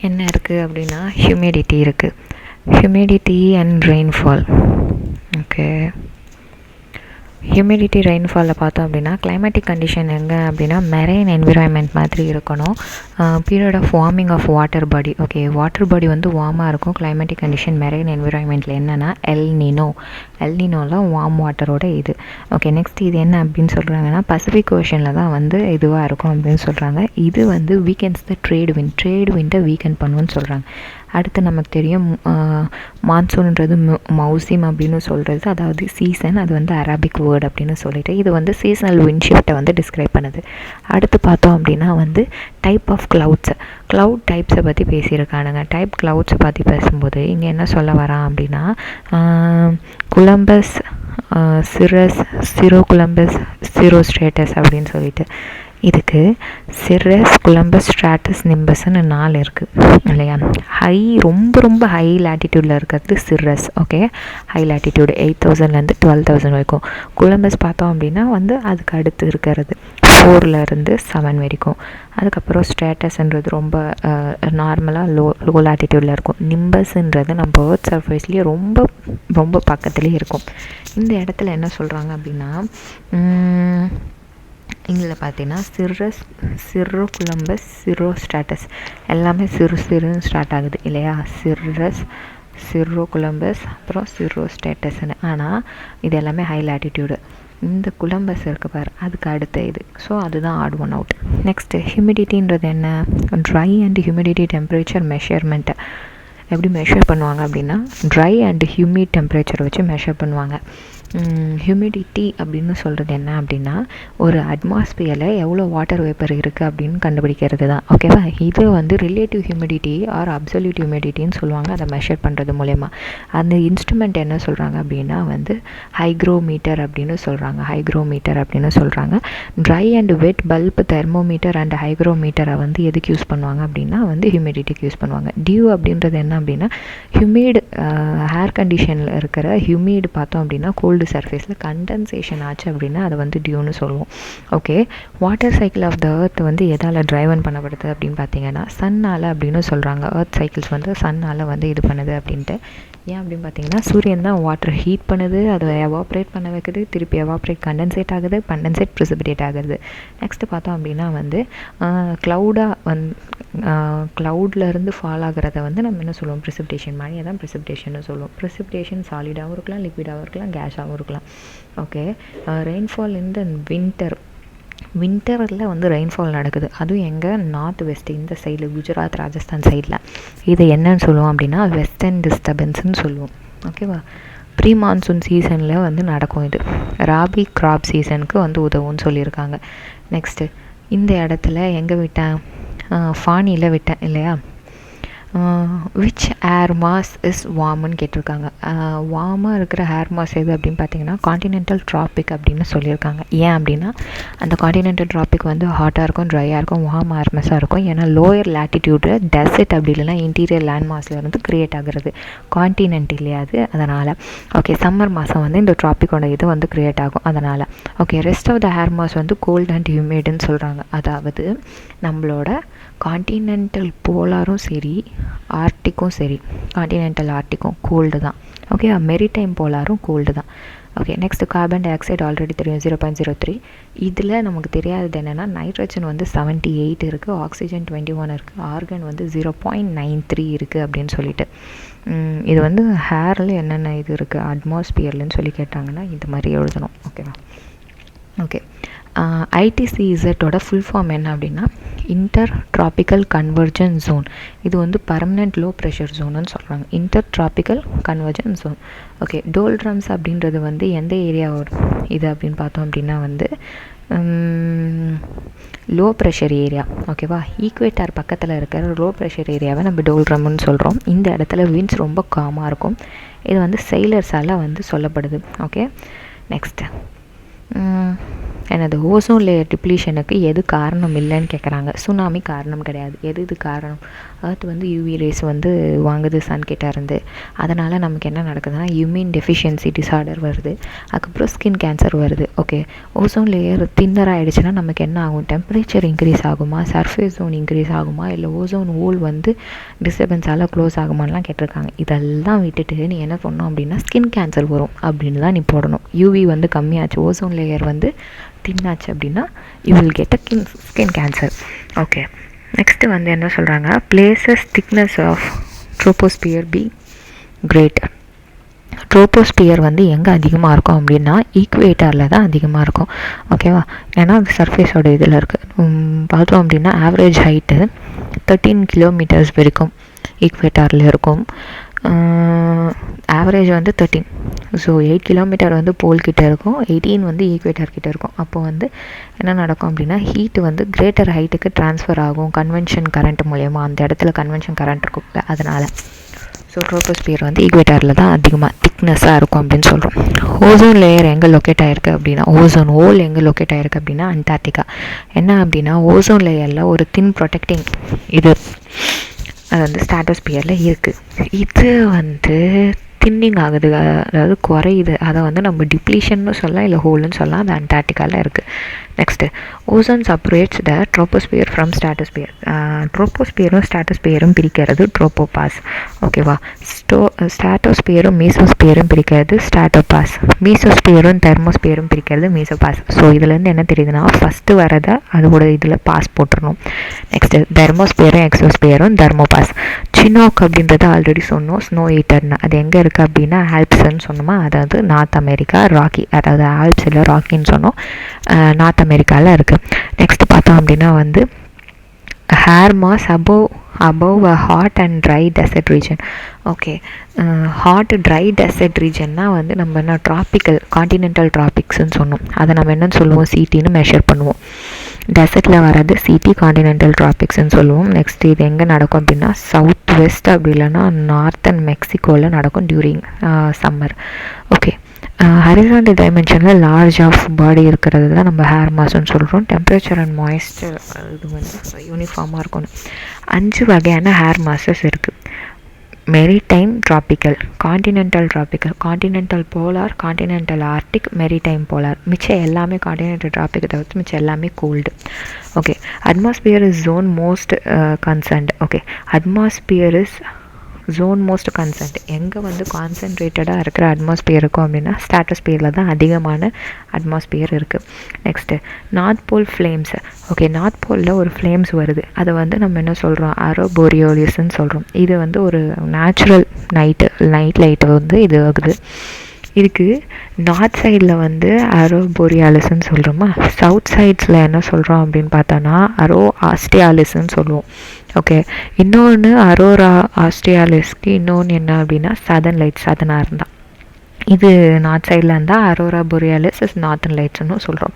என்ன இருக்குது அப்படின்னா ஹியூமிடிட்டி இருக்குது. Humidity and rainfall. Okay, humidity ரெயின்ஃபாலில் பார்த்தோம் அப்படின்னா கிளைமேட்டிக் கண்டிஷன் எங்கே அப்படின்னா மெரைன் என்விரான்மெண்ட் மாதிரி இருக்கணும். Period of warming of water body. Okay, water body வந்து வார்மாக இருக்கும். கிளைமேட்டிக் கண்டிஷன் மெரைன் என்விரான்மெண்ட்டில் என்னென்னா எல்னினோவில் வார்ம் வாட்டரோட இது. ஓகே, நெக்ஸ்ட் இது என்ன அப்படின்னு சொல்கிறாங்கன்னா பசிபிக் ஓஷனில் தான் வந்து இதுவாக இருக்கும் அப்படின்னு சொல்கிறாங்க. இது வந்து வீக்கெண்ட்ஸ் த ட்ரேட் விண்டை வீக்கெண்ட் பண்ணுவோன்னு சொல்கிறாங்க. அடுத்து நமக்கு தெரியும் மான்சூன்ன்றது மௌசிம் அப்படின்னு சொல்கிறது, அதாவது சீசன். அது வந்து அரபிக் வேர்டு அப்படின்னு சொல்லிட்டு இது வந்து சீசனல் விண்ட் ஷிஃப்ட்டை வந்து டிஸ்கிரைப் பண்ணுது. அடுத்து பார்த்தோம் அப்படின்னா வந்து டைப் ஆஃப் க்ளவுட் டைப்ஸை பற்றி பேசியிருக்கானுங்க. க்ளவுட்ஸை பற்றி பேசும்போது இங்கே என்ன சொல்ல வரான் அப்படின்னா குலம்பஸ், சிரோகுலம்பஸ், சிரோஸ்ட்ரேட்டஸ் அப்படின்னு சொல்லிட்டு இதுக்கு சிரஸ், குலம்பஸ், ஸ்ட்ராட்டஸ், நிம்பஸ்ன்னு 4 இருக்குது இல்லையா. ரொம்ப ஹை லேட்டிடியூடில் இருக்கிறது சிரஸ். ஓகே, ஹை லேட்டிடியூடு 8000லேருந்து 12000 வரைக்கும். குலம்பஸ் பார்த்தோம் அப்படின்னா வந்து அதுக்கு அடுத்து இருக்கிறது 4லேருந்து 7 வரைக்கும். அதுக்கப்புறம் ஸ்ட்ராட்டஸ்ன்றது ரொம்ப நார்மலாக லோ லேட்டிடியூடில் இருக்கும். நிம்பஸ்ன்றது நம்ம எர்த் சர்ஃபேஸ்லேயே ரொம்ப பக்கத்துலேயே இருக்கும். இந்த இடத்துல என்ன சொல்கிறாங்க அப்படின்னா இதில் பார்த்தீங்கன்னா சிரோகுலம்பஸ், சிரோஸ்ட்ராட்டஸ் எல்லாமே சிறுன்னு ஸ்டார்ட் ஆகுது இல்லையா. சிரோகுலம்பஸ் அப்புறம் சிரோஸ்ட்ராட்டஸ்ன்னு. ஆனால் இது எல்லாமே ஹை லேட்டிடியூடு. இந்த குலம்பஸ் இருக்கு பாரு, அதுக்கு அடுத்த இது. ஸோ அதுதான் ஆட் ஒன் அவுட். நெக்ஸ்ட்டு ஹியூமிடிட்டின்றது என்ன? Try and humidity temperature measurement எப்படி மெஷர் பண்ணுவாங்க அப்படின்னா ட்ரை அண்ட் ஹியூமிட் டெம்பரேச்சர் வச்சு மெஷர் பண்ணுவாங்க. ஹியூமிடிட்டி அப்படின்னு சொல்கிறது என்ன அப்படின்னா ஒரு அட்மாஸ்பியரில் எவ்வளோ வாட்டர் வேப்பர் இருக்குது அப்படின்னு கண்டுபிடிக்கிறது தான். ஓகேவா, இது வந்து ரிலேட்டிவ் ஹியூமிடிட்டி ஆர் அப்சல்யூட் ஹியூமிடிட்டின்னு சொல்லுவாங்க. அதை மெஷர் பண்ணுறது மூலயமா அந்த இன்ஸ்ட்ருமெண்ட் என்ன சொல்கிறாங்க அப்படின்னா வந்து ஹைக்ரோமீட்டர் அப்படின்னு சொல்கிறாங்க. Dry and wet bulb thermometer and ஹைக்ரோமீட்டரை வந்து எதுக்கு யூஸ் பண்ணுவாங்க அப்படின்னா வந்து ஹியூமிடிட்டிக்கு யூஸ் பண்ணுவாங்க. டியூ அப்படின்றது என்ன அப்படின்னா ஹியூமிட் ஏர் கண்டிஷனில் இருக்கிற ஹியூமிட் பார்த்தோம் அப்படின்னா கோல்டு சர்ஃபேஸில் கண்டென்சேஷன் ஆச்சு அப்படின்னா அதை வந்து டியூன்னு சொல்லுவோம். Okay, water cycle of the earth வந்து எதால் ட்ரைவன் பண்ணப்படுது அப்படின்னு பார்த்தீங்கன்னா சன்னால் அப்படின்னு சொல்கிறாங்க. எர்த் சைக்கிள்ஸ் வந்து சன்னால் வந்து இது பண்ணுது அப்படின்ட்டு. ஏன் அப்படின்னு பார்த்தீங்கன்னா சூரியன் தான் வாட்டர் ஹீட் பண்ணுது, அதை எவாப்ரேட் பண்ண வைக்குது, திருப்பி எவாப்ரேட் கண்டென்சேட் ஆகுது, கண்டென்சேட் ப்ரிசிபிடேட் ஆகுது. நெக்ஸ்ட்டு பார்த்தோம் அப்படின்னா வந்து க்ளவுட்லேருந்து ஃபால் ஆகிறத வந்து நம்ம என்ன சொல்லுவோம், ப்ரிசிபிடேஷன். மழையை தான் ப்ரிசிபிடேஷன்னு சொல்லுவோம். ப்ரிசிபிடேஷன் சாலிடாகவும் இருக்கலாம், லிக்விடாகவும் இருக்கலாம், கேஸாகவும் இருக்கலாம். ஓகே, ரெயின்ஃபால் இந்த வின்டரில் வந்து ரெயின்ஃபால் நடக்குது. அதுவும் எங்கே நார்த் வெஸ்ட் இந்த சைடில் குஜராத் ராஜஸ்தான் சைடில். இது என்னன்னு சொல்லுவோம் அப்படின்னா வெஸ்டர்ன் டிஸ்டர்பன்ஸ்ன்னு சொல்லுவோம். ஓகேவா, ப்ரீ மான்சூன் சீசனில் வந்து நடக்கும். இது ராபி கிராப் சீசனுக்கு வந்து உதவும்னு சொல்லியிருக்காங்க. நெக்ஸ்ட்டு இந்த இடத்துல எங்கே விட்டேன், ஃபானியில் விட்டேன் இல்லையா. விச் ஏர் மாஸ் இஸ் வார்ம்னு கேட்டிருக்காங்க. வார்மாக இருக்கிற ஏர் மாஸ் எது அப்படின்னு பார்த்தீங்கன்னா காண்டினென்டல் ட்ராபிக் அப்படின்னு சொல்லியிருக்காங்க. ஏன் அப்படின்னா அந்த காண்டினென்டல் ட்ராபிக் வந்து ஹாட்டாக இருக்கும், ட்ரையாக இருக்கும், வார்ம் ஏர் மாஸாக இருக்கும். ஏன்னா லோயர் லேட்டிடியூடு டெசர்ட் அப்படி இல்லைன்னா இன்டீரியர் லேண்ட் மாஸ்லேருந்து க்ரியேட் ஆகுறது காண்டினென்ட் இல்லையா அது, அதனால். ஓகே, சம்மர் மாதம் வந்து இந்த ட்ராபிக்கோட இது வந்து க்ரியேட் ஆகும் அதனால். Okay, rest of the air mass வந்து கோல்ட் அண்ட் ஹியூமிட்னு சொல்கிறாங்க. அதாவது நம்மளோட காண்டினென்டல் போலாரும் சரி ஆர்டிக்கும் சரி, காண்டினென்டல் ஆர்டிக்கும் கோல்டு தான். ஓகே, மெரிடைம் போலாரும் கோல்டு தான். Okay, next carbon dioxide already தெரியும் 0.03. இதில் நமக்கு தெரியாதது என்னென்னா நைட்ரஜன் வந்து 78 இருக்குது, ஆக்சிஜன் 21 இருக்குது, ஆர்கன் வந்து 0.93 இருக்குது அப்படின்னு சொல்லிட்டு. இது வந்து ஹேரில் என்னென்ன இது இருக்குது அட்மாஸ்பியர்லன்னு சொல்லி கேட்டாங்கன்னா இந்த மாதிரி எழுதணும். ஓகேவா. ஓகே, ஐடிசிஇசட்டோட ஃபுல் ஃபார்ம் என்ன அப்படின்னா இன்டர் ட்ராபிக்கல் கன்வர்ஜன் ஜோன். இது வந்து பர்மனெண்ட் லோ ப்ரெஷர் ஜோனுன்னு சொல்கிறாங்க, inter tropical convergence zone. Okay, doldrums அப்படின்றது வந்து எந்த ஏரியாவோட இது அப்படின்னு பார்த்தோம் அப்படின்னா வந்து லோ ப்ரெஷர் ஏரியா. ஓகேவா, ஈக்குவேட்டார் பக்கத்தில் இருக்கிற லோ ப்ரெஷர் ஏரியாவை நம்ம டோல்ட்ரம்னு சொல்கிறோம். இந்த இடத்துல விண்ட்ஸ் ரொம்ப காமாக இருக்கும். இது வந்து செயிலர்ஸால் வந்து சொல்லப்படுது. ஓகே, நெக்ஸ்ட்டு எனது ஓசோன் லேயர் டிப்ளீஷனுக்கு எது காரணம் இல்லைன்னு கேட்குறாங்க. சுனாமி காரணம் கிடையாது. இது காரணம்? எர்த் வந்து யூவி ரேஸ் வந்து வாங்குது சன்கிட்ட இருந்து. அதனால் நமக்கு என்ன நடக்குதுன்னா இம்யூன் டெஃபிஷியன்சி டிஸார்டர் வருது. அதுக்கப்புறம் ஸ்கின் கேன்சர் வருது. ஓகே, ஓசோன் லேயர் தின்னர் ஆகிடுச்சுன்னா நமக்கு என்ன ஆகும்? டெம்பரேச்சர் இன்க்ரீஸ் ஆகுமா, சர்ஃபேஸ் ஜோன் இன்க்ரீஸ் ஆகுமா, இல்லை ஓசோன் ஹோல் வந்து டிஸ்டர்பன்ஸால் க்ளோஸ் ஆகுமான்லாம் கேட்டிருக்காங்க. இதெல்லாம் விட்டுட்டு நீ என்ன சொன்னோம் அப்படின்னா ஸ்கின் கேன்சர் வரும் அப்படின்னு தான் நீ போடணும். யூவி வந்து கம்மியாச்சு, ஓசோன் லேயர் வந்து தின்னாச்சு அப்படின்னா you will get a skin cancer. Okay, next வந்து என்ன சொல்கிறாங்க, places thickness of troposphere be great. Troposphere வந்து எங்கே அதிகமாக இருக்கும் அப்படின்னா ஈக்குவேட்டரில் தான் அதிகமாக இருக்கும். ஓகேவா, ஏன்னா அது சர்ஃபேஸோட இதில் இருக்குது. பார்த்தோம் அப்படின்னா ஆவரேஜ் ஹைட்டு 13 கிலோமீட்டர்ஸ் வரைக்கும் ஈக்குவேட்டரில் இருக்கும். ஆவரேஜ் வந்து 13. ஸோ 8 கிலோமீட்டர் வந்து போல்கிட்ட இருக்கும், 18 வந்து ஈக்குவேட்டர் கிட்ட இருக்கும். அப்போது வந்து என்ன நடக்கும் அப்படின்னா ஹீட்டு வந்து கிரேட்டர் ஹைட்டுக்கு ட்ரான்ஸ்ஃபர் ஆகும் கன்வென்ஷன் கரண்ட் மூலயமா. அந்த இடத்துல கன்வென்ஷன் கரண்ட் இருக்கும் அதனால். ஸோ ட்ரோபோஸ்பியர் வந்து ஈக்குவேட்டரில் தான் அதிகமாக திக்னஸாக இருக்கும் அப்படின்னு சொல்கிறோம். ஓசோன் லேயர் எங்கே லொக்கேட் ஆகிருக்கு அப்படின்னா, ஓசோன் ஹோல் எங்கே லொக்கேட் ஆகிருக்கு அப்படின்னா அண்டார்டிகா. என்ன அப்படின்னா ஓசோன் லேயரில் ஒரு தின் ப்ரொடெக்டிங் இது அது வந்து ஸ்ட்ராட்டோஸ்பியரில் இருக்குது. இது வந்து தின்னிங் ஆகுது, அதாவது குறையுது. அதை வந்து நம்ம டிப்ளீஷன்னு சொல்லலாம், இல்லை ஹோல்னு சொல்லலாம். அது அண்டார்டிகாவில் இருக்குது. Next, ozone separates the troposphere from stratosphere. ட்ரோபோஸ்பியரும் ஸ்ட்ராட்டோஸ்பியரும் பிரிக்கிறது ட்ரோபோபாஸ். ஓகேவா, ஸ்ட்ராட்டோஸ்பியரும் மீசோஸ்பியரும் பிரிக்கிறது ஸ்ட்ராட்டோபாஸ். மீசோஸ்பியரும் தெர்மோஸ்பியரும் பிரிக்கிறது மீசோபாஸ். ஸோ இதுலேருந்து என்ன தெரியுதுன்னா ஃபஸ்ட்டு வரதை அதோட இதில் பாஸ் போட்டுடணும். நெக்ஸ்ட்டு தெர்மோஸ்பியரும் எக்ஸோஸ்பியரும் தெர்மோபாஸ். சினோக் அப்படின்றத ஆல்ரெடி சொன்னோம், ஸ்னோ ஈட்டர்னு. அது எங்கே இருக்குது அப்படின்னா ஆல்ப்ஸ்ன்னு சொன்னோமா, அதாவது நார்த் அமெரிக்கா. ராக்கி, அதாவது ஆல்ப்ஸ் இல்லை ராக்கின்னு சொன்னோம், நார்த் அமெரிக்காவில் இருக்குது. நெக்ஸ்ட் பார்த்தோம் அப்படின்னா வந்து air mass above a hot and dry desert region. Okay, hot dry desert ரீஜன்னா வந்து நம்ம என்ன ட்ராபிக்கல் காண்டினென்டல் ட்ராபிக்ஸ்ன்னு சொன்னோம். அதை நம்ம என்னன்னு சொல்லுவோம், சிடின்னு மெஷர் பண்ணுவோம். டெசர்ட்டில் வர்றது சிடி, காண்டினென்டல் ட்ராபிக்ஸ்ன்னு சொல்லுவோம். நெக்ஸ்ட் இது எங்கே நடக்கும் அப்படின்னா சவுத் வெஸ்ட் அப்படி இல்லைன்னா நார்த்தன் மெக்சிகோவில் நடக்கும் டியூரிங் சம்மர். ஓகே, ஹரிசாண்டல் டைமென்ஷனில் லார்ஜ் ஆஃப் பாடி இருக்கிறது தான் நம்ம ஹேர் மாஸ்ன்னு சொல்கிறோம். டெம்பரேச்சர் அண்ட் மாய்ஸ்சர் இது வந்து யூனிஃபார்மாக இருக்கணும். 5 வகையான ஹேர் மாஸஸ் இருக்குது. Maritime tropical, continental polar, continental arctic, maritime polar. மிச்சம் எல்லாமே காண்டினென்டல் ட்ராபிக்கை தவிர்த்து மிச்சம் எல்லாமே cold. Okay, atmosphere is zone most concerned. Okay, atmosphere is zone most concerned. எங்கே வந்து கான்சன்ட்ரேட்டடாக இருக்கிற அட்மாஸ்பியர் இருக்கும் அப்படின்னா ஸ்ட்ராட்டோஸ்பியரில் தான் அதிகமான அட்மாஸ்பியர் இருக்குது. Next north pole flames. Okay, north போலில் ஒரு ஃப்ளேம்ஸ் வருது. அதை வந்து நம்ம என்ன சொல்கிறோம், அரோபோரியோலிஸ்ன்னு சொல்கிறோம். இது வந்து ஒரு நேச்சுரல் நைட் லைட்டு வந்து இது ஆகுது. இதுக்கு நார்த் சைடில் வந்து அரோபோரியாலிஸ்ன்னு சொல்கிறோமா, சவுத் சைட்ஸில் என்ன சொல்கிறோம் அப்படின்னு பார்த்தோன்னா ஆஸ்ட்ரியாலிஸ்ன்னு சொல்லுவோம். ஓகே, இன்னொன்று அரோரா ஆஸ்ட்ரியாலிஸ்க்கு இன்னொன்று என்ன அப்படின்னா சதர்ன் லைட்ஸ். சதனாக இருந்தால் இது நார்த் சைடில் இருந்தால் அரோரா போரியாலிஸ் இஸ் நார்த்தன் லைட்ஸ்ன்னு சொல்கிறோம்.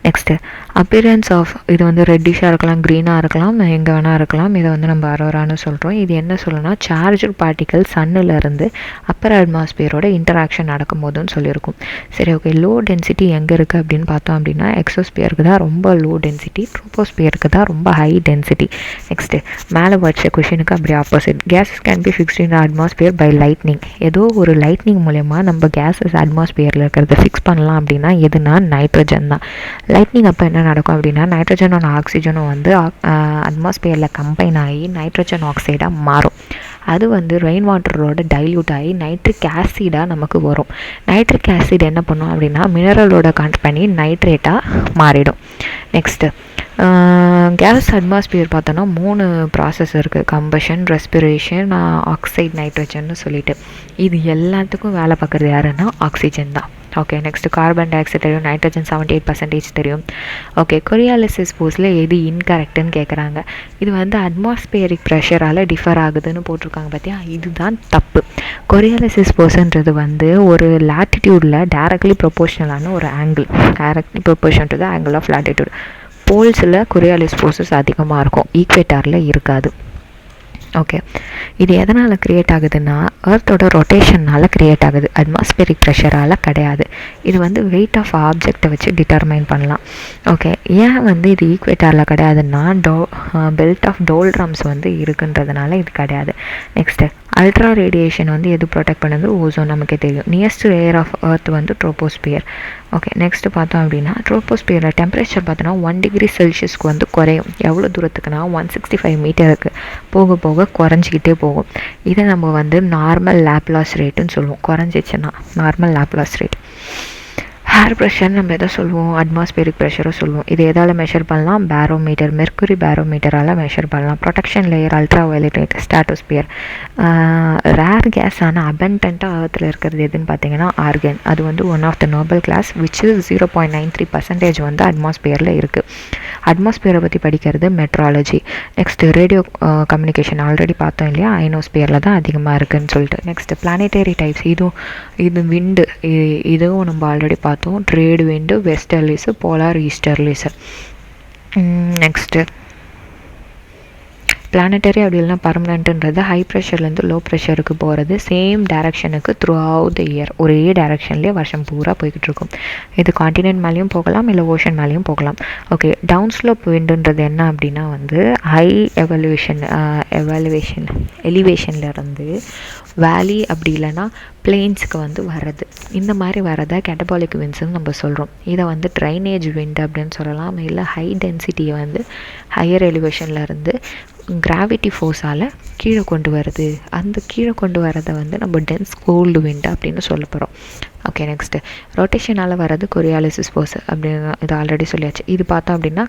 நெக்ஸ்ட்டு அப்பியரன்ஸ் ஆஃப், இது வந்து ரெட்டிஷாக இருக்கலாம், க்ரீனாக இருக்கலாம், எங்கே வேணால் இருக்கலாம். இதை வந்து நம்ம அரோரான்னு சொல்கிறோம். இது என்ன சொல்லணும்னா சார்ஜர் பார்ட்டிகல் சன்னிலேருந்து அப்பர் அட்மாஸ்பியரோட இன்டராக்ஷன் நடக்கும் போதுன்னு சொல்லியிருக்கும். சரி, ஓகே, லோ டென்சிட்டி எங்கே இருக்குது அப்படின்னு பார்த்தோம் அப்படின்னா எக்ஸோஸ்பியருக்கு தான் ரொம்ப லோ டென்சிட்டி, ட்ரோபோஸ்பியருக்கு தான் ரொம்ப ஹை டென்சிட்டி. நெக்ஸ்ட்டு மேலே வச்ச கொஷினுக்கு அப்படி opposite. Gases can be fixed in atmosphere by lightning. ஏதோ ஒரு லைட்னிங் மூலயமா நம்ம கேஸஸ் அட்மாஸ்பியரில் இருக்கிறத ஃபிக்ஸ் பண்ணலாம் அப்படின்னா எதுனா நைட்ரஜன் தான். லைட்னிங் அப்போ என்ன நடக்கும் அப்படின்னா நைட்ரஜனோட ஆக்சிஜனும் வந்து அட்மாஸ்பியரில் கம்பைன் ஆகி நைட்ரஜன் ஆக்சைடாக மாறும். அது வந்து ரெயின் வாட்டரோட டைல்யூட் ஆகி நைட்ரிக் ஆசிடாக நமக்கு வரும். நைட்ரிக் ஆசிட் என்ன பண்ணும் அப்படின்னா மினரலோட கண்ட் பண்ணி நைட்ரேட்டாக மாறிடும். நெக்ஸ்ட்டு கேஸ் அட்மாஸ்பியர் பார்த்தோன்னா 3 ப்ராசஸ் இருக்குது, கம்பஷன், ரெஸ்பிரேஷன், ஆக்சைடு நைட்ரஜன்னு சொல்லிட்டு. இது எல்லாத்துக்கும் வேலை பார்க்குறது யாருன்னா ஆக்சிஜன் தான். Okay, next carbon di oxide தெரியும், நைட்ரஜன் 78% தெரியும். ஓகே, கொரியாலிசிஸ் போஸில் எது இன்கரெக்டுன்னு கேட்குறாங்க. இது வந்து அட்மாஸ்பியரிக் ப்ரெஷரால் டிஃபர் ஆகுதுன்னு போட்டிருக்காங்க பார்த்தியா, இதுதான் தப்பு. கொரியாலிசிஸ் போஸ்ன்றது வந்து ஒரு லாட்டிடியூடில் டைரக்ட்லி ப்ரொபோஷனலான ஒரு angle, directly proportion to the angle of latitude. போல்ஸில் கொரியாலிஸ் ஃபோர்ஸஸ் அதிகமாக இருக்கும், ஈக்வேட்டாரில் இருக்காது. ஓகே, இது எதனால் க்ரியேட் ஆகுதுன்னா எர்த்தோட ரொட்டேஷனால் க்ரியேட் ஆகுது, அட்மாஸ்பியரிக் ப்ரெஷரால் கிடையாது. இது வந்து வெயிட் ஆஃப் ஆப்ஜெக்டை வச்சு டிட்டர்மைன் பண்ணலாம். ஓகே, ஏன் வந்து இது ஈக்குவேட்டரில் கிடையாதுன்னா பெல்ட் ஆஃப் டோல்ட்ரம்ஸ் வந்து இருக்குன்றதுனால இது கிடையாது. நெக்ஸ்ட்டு அல்ட்ரா ரேடியேஷன் வந்து எது ப்ரொடெக்ட் பண்ணுது? ஓசோன், நமக்கே தெரியும். நியர்ஸ்ட் லேயர் ஆஃப் எர்த் வந்து ட்ரோபோஸ்பியர். ஓகே, நெக்ஸ்ட்டு பார்த்தோம் அப்படின்னா ட்ரோபோஸ்பியரில் டெம்பரேச்சர் பார்த்தோன்னா 1 டிகிரி செல்சியஸ்க்கு வந்து குறையும். எவ்வளோ தூரத்துக்குன்னா 165 மீட்டருக்கு போக போக குறைஞ்சிக்கிட்டே போகும். இதை நம்ம வந்து நார்மல் லாப்லாஸ் ரேட்டுன்னு சொல்லுவோம். குறைஞ்சிச்சுன்னா normal lapse rate. Air pressure நம்ம எதை சொல்லுவோம்? அட்மாஸ்பியரிக் ப்ரெஷரை சொல்லுவோம். இது எதால் மெஷர் பண்ணலாம்? பேரோமீட்டர், மெர்க்குரி பேரோமீட்டரால் மெஷர் பண்ணலாம். Protection layer ultra violet rays, stratosphere. Rare கேஸான அபண்டண்ட்டாக அர்த்தில் இருக்கிறது எதுன்னு பார்த்தீங்கன்னா ஆர்கன். அது வந்து one of the noble gases which 0.93% வந்து அட்மாஸ்பியரில் இருக்குது. அட்மாஸ்பியரை பற்றி படிக்கிறது meteorology. Next radio communication already பார்த்தோம் இல்லையா, ஐனோஸ்பியரில் தான் அதிகமாக இருக்குதுன்னு சொல்லிட்டு. Next planetary types. இது விண்டு, இதுவும் நம்ம ஆல்ரெடி பார்த்தோம். Trade wind, westerlies, polar easterlies. Next planetary அப்படி இல்லைனா பர்மனெண்ட்டுன்றது ஹை ப்ரெஷர்லேருந்து லோ ப்ரெஷருக்கு போகிறது. சேம் டைரக்ஷனுக்கு த்ரூ அவுட் த இயர், ஒரே டைரக்ஷன்லேயே வருஷம் பூரா போய்கிட்டு இருக்கும். இது காண்டினென்ட் மேலேயும் போகலாம், இல்லை ஓஷன் மேலேயும் போகலாம். ஓகே, டவுன் ஸ்லோப் விண்டுன்றது என்ன அப்படின்னா வந்து ஹை எலிவேஷன்லேருந்து வேலி அப்படி இல்லைன்னா பிளெயின்ஸுக்கு வந்து வர்றது. இந்த மாதிரி வரதை கேட்டபாலிக் விண்ட்ஸ்ன்னு நம்ம சொல்கிறோம். இதை வந்து ட்ரைனேஜ் விண்ட் அப்படின்னு சொல்லலாம். இல்லை ஹை டென்சிட்டியை வந்து ஹையர் எலிவேஷன்லேருந்து கிராவிட்டி ஃபோர்ஸால் கீழே கொண்டு வருது. அந்த கீழே கொண்டு வரதை வந்து நம்ம டென்ஸ் கோல்டு விண்ட் அப்படின்னு சொல்ல போகிறோம். ஓகே, நெக்ஸ்ட்டு ரொட்டேஷனால் வர்றது கொரியாலிசிஸ் ஃபோர்ஸ் அப்படின்னு இது ஆல்ரெடி சொல்லியாச்சு. இது பார்த்தோம் அப்படின்னா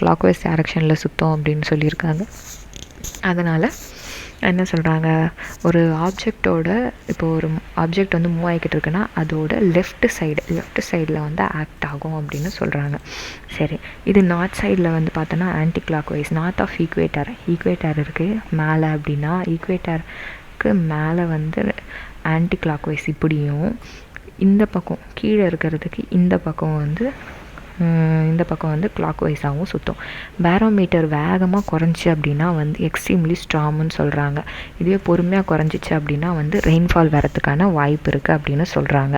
கிளாக் வைஸ் டைரக்ஷனில் சுத்தம் அப்படின்னு சொல்லியிருக்காங்க. அதனால் என்ன சொல்கிறாங்க, ஒரு ஆப்ஜெக்டோட இப்போ ஒரு ஆப்ஜெக்ட் வந்து மூவ் ஆகிக்கிட்டு இருக்குன்னா அதோட லெஃப்ட் சைடில் வந்து ஆக்ட் ஆகும் அப்படின்னு சொல்கிறாங்க. சரி, இது நார்த் சைடில் வந்து பார்த்தோன்னா anticlockwise, north of equator இருக்குது மேலே அப்படின்னா ஈக்குவேட்டருக்கு மேலே வந்து ஆன்டி கிளாக் வைஸ் இப்படியும், இந்த பக்கம் கீழே இருக்கிறதுக்கு இந்த பக்கம் வந்து கிளாக் வைஸாகவும் சுற்றும். பேரோமீட்டர் வேகமாக குறைஞ்சி அப்படின்னா வந்து எக்ஸ்ட்ரீம்லி ஸ்ட்ராங்குன்னு சொல்கிறாங்க. இதுவே பொறுமையாக குறைஞ்சிச்சு அப்படின்னா வந்து ரெயின்ஃபால் வரதுக்கான வாய்ப்பு இருக்குது அப்படின்னு சொல்கிறாங்க.